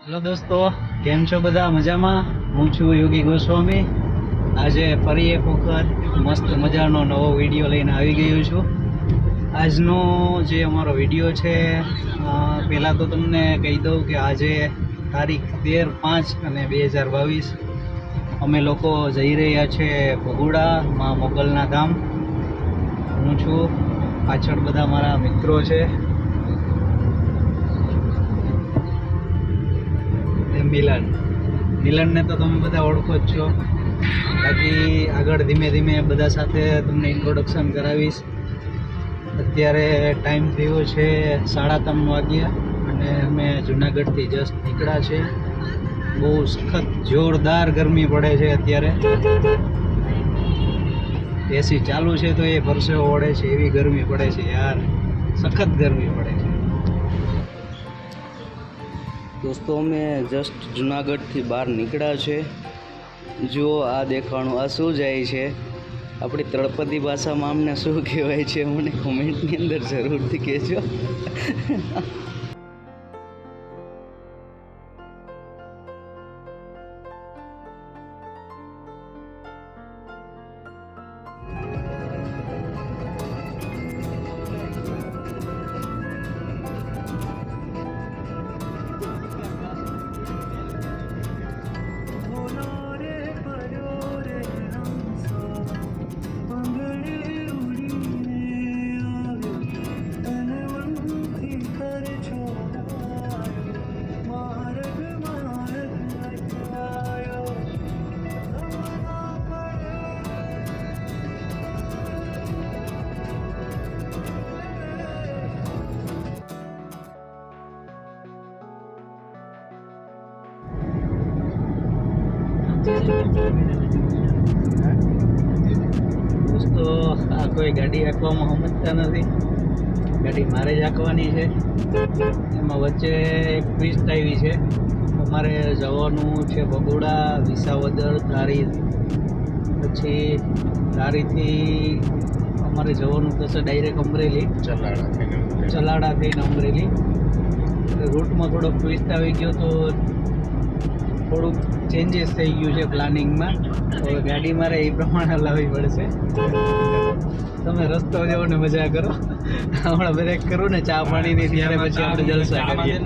Hello દોસ્તો, કેમ છો બધા? મજામાં? હું છું યોગી ગોસ્વામી. આજે ફરી એક વખત મસ્ત મજાનો નવો વિડીયો લઈને આવી ગયો છું. આજનો જે અમારો વિડીયો છે, પહેલાં તો તમને કહી દઉં કે આજે તારીખ 13/5/2022 અમે લોકો જઈ રહ્યા છે ભગોડા માં મોગલના ધામ. હું છું, પાછળ બધા મારા મિત્રો છે. મિલનને તો તમે બધા ઓળખો જ છો. બાકી આગળ ધીમે ધીમે બધા સાથે તમને ઇન્ટ્રોડક્શન કરાવીશ. અત્યારે ટાઈમ થયો છે 3:30 વાગ્યા અને અમે જુનાગઢથી જસ્ટ નીકળ્યા છે. બહુ સખત જોરદાર ગરમી પડે છે અત્યારે. એસી ચાલુ છે તો એ પરસેવો ઓળે છે, એવી ગરમી પડે છે યાર, સખત ગરમી પડે છે. દોસ્તો, અમે જસ્ટ જુનાગઢથી બહાર નીકળ્યા છે. જો આ દેખાણું, આ શું જાય છે? આપણી તળપદી ભાષામાં અમને શું કહેવાય છે? મને કોમેન્ટની અંદર જરૂરથી કહેજો. દોસ્તો, આ કોઈ ગાડી હાંકવામાં સમજતા નથી. ગાડી મારે જ હાંકવાની છે. એમાં વચ્ચે એક ટ્વિસ્ટ આવી છે. અમારે જવાનું છે ભગોડા, વિસાવદર, ધારી. પછી ધારીથી અમારે જવાનું થશે ડાયરેક્ટ અમરેલી, ચલાડા થઈને અમરેલી. રૂટમાં થોડોક ટ્વિસ્ટ આવી ગયો તો થોડુંક ચેન્જીસ થઈ ગયું છે પ્લાનિંગમાં. હવે ગાડી મારે એ પ્રમાણે લાવવી પડશે. તમે રસ્તો જાઓ ને મજા કરો. હમણાં બ્રેક કરું ને ચા પાણીની, ત્યારે પછી આપણે જલસા કરીએ.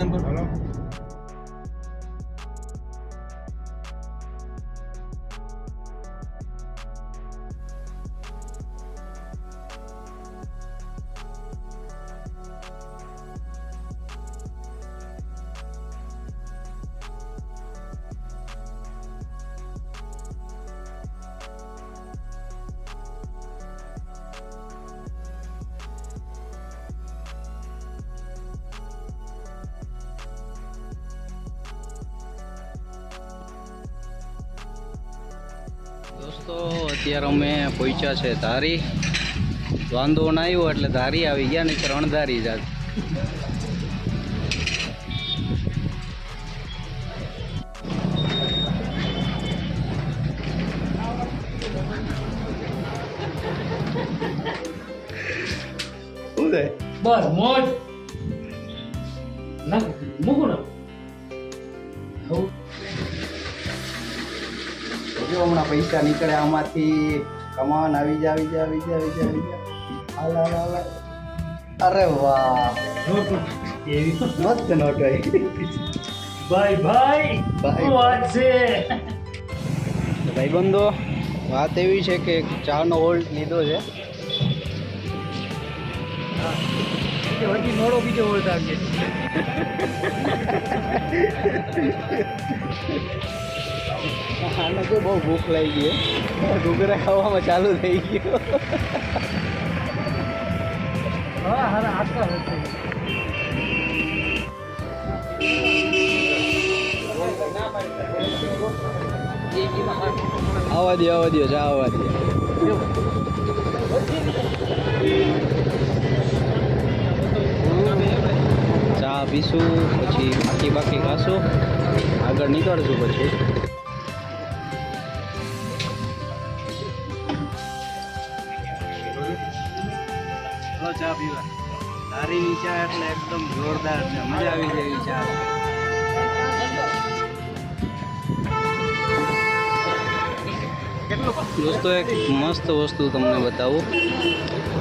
દોસ્તો, અત્યારે અમે પહોંચ્યા છે ધારી. વાંધો ના આવ્યો એટલે ધારી આવી ગયા, નહીં તો રણધારી જાત. શું થાય? બસ મોજ ના મૂકું ના. જો હમણાં પૈસા નીકળ્યા આમાંથી. કમાન આવી જા, આવી જા, આવી જા, આવી જા, આવી જા. હાલ હાલ હાલ. અરે વાહ, એવી મસ્ત નોટ આવી. ભાઈ ભાઈ શું વાત છે? ભાઈબંધો, વાત એવી છે કે ચાનો હોલ્ડ લીધો છે. હજી મોડો બીજો હોલ્ડ આપીએ. આને તો બહુ ભૂખ લાગી ગઈ ઘૂઘરા ખાવામાં ચાલુ થઈ ગયું હા હા આટલા નથી આવવા દો જા આવવા દો ચા પીશું પછી બાકી ખાશું આગળ નીકળશું પછી ચા પીવા તારીની ચા એટલે એકદમ જોરદાર છે મજા આવી જાય એવી ચા દોસ્તો એક મસ્ત વસ્તુ તમને બતાવું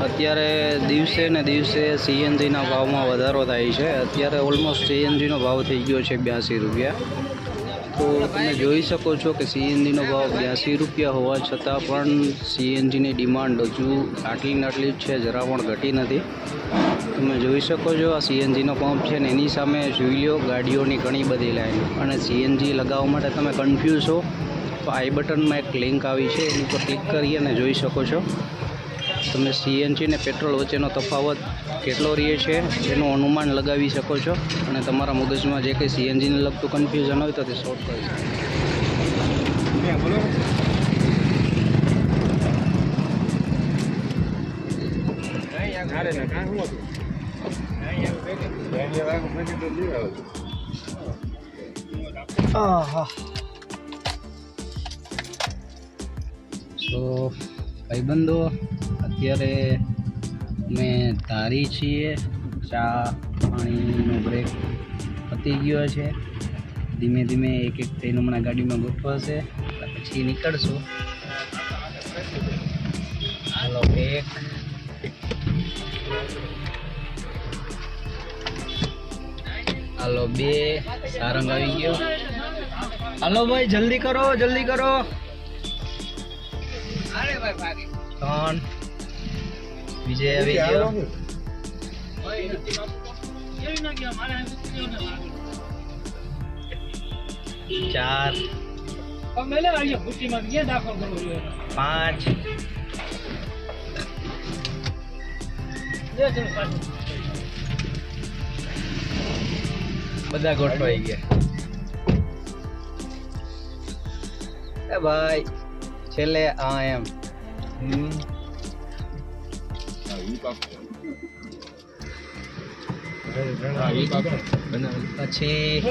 અત્યારે દિવસે ને દિવસે સીએનજીના ભાવમાં વધારો થાય છે અત્યારે ઓલમોસ્ટ સીએનજીનો ભાવ થઈ ગયો છે 82 રૂપિયા તો તમે જોઈ શકો છો કે સીએનજીનો ભાવ 82 રૂપિયા હોવા છતાં પણ સીએનજીની ડિમાન્ડ હજુ આટલી ને આટલી જ છે જરા પણ ઘટી નથી તમે જોઈ શકો છો આ સીએનજીનો પંપ છે ને એની સામે જોઈ લો ગાડીઓની ઘણી બધી લાઈન અને સીએનજી લગાવવા માટે તમે કન્ફ્યુઝ હો તો આઈ બટનમાં એક લિંક આવી છે એની પર ક્લિક કરી અને જોઈ શકો છો તમે સીએનજી ને પેટ્રોલ વચ્ચેનો તફાવત કેટલો રહે છે એનું અનુમાન લગાવી શકો છો અને તમારા મગજમાં જે કંઈ સીએનજીને લગતું કન્ફ્યુઝન હોય તો તે સોલ્વ કરી શકો સો ભાઈબંધો અત્યારે અમે ધારી છીએ ચા પાણીનો બ્રેક પતી ગયો છે ધીમે ધીમે એક એક થઈને હમણાં ગાડીમાં ગોઠવાશે પછી નીકળશું હાલો એક હાલો બે સારંગ આવી ગયો હાલો ભાઈ જલ્દી કરો 3 વિજય આવી ગયો 4 5 બધા ગોઠવાઈ ગયા એ ભાઈ છેલ્લે આ એમ પછી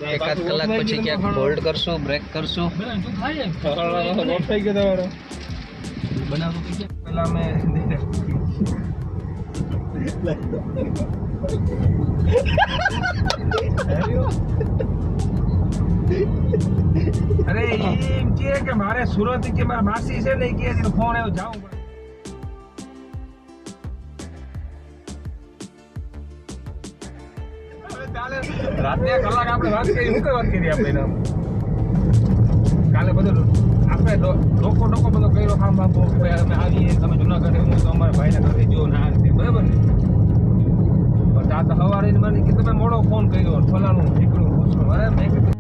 એકાદ કલાક પછી ક્યાંક હોલ્ડ કરશું બ્રેક કરશું પેલા મેં અરે એમ કે મારે સુરત કે મારા માસી છે ને કે ફોન આવ્યો જાઉં રાતે કલાક આપણે વાત કરી શું કઈ વાત કરી આપણે કાલે બધું આપણે લોકો બધો કર્યો કામ બાપો અમે આવીએ તમે જુનાગઢ હું તો અમારા ભાઈને ઘરે જો ના બરાબર ને પણ આ તો સવારે મને કે તમે મોડો ફોન કર્યો ફલાણું નીકળ્યું પૂછવું અરે મેં કીધું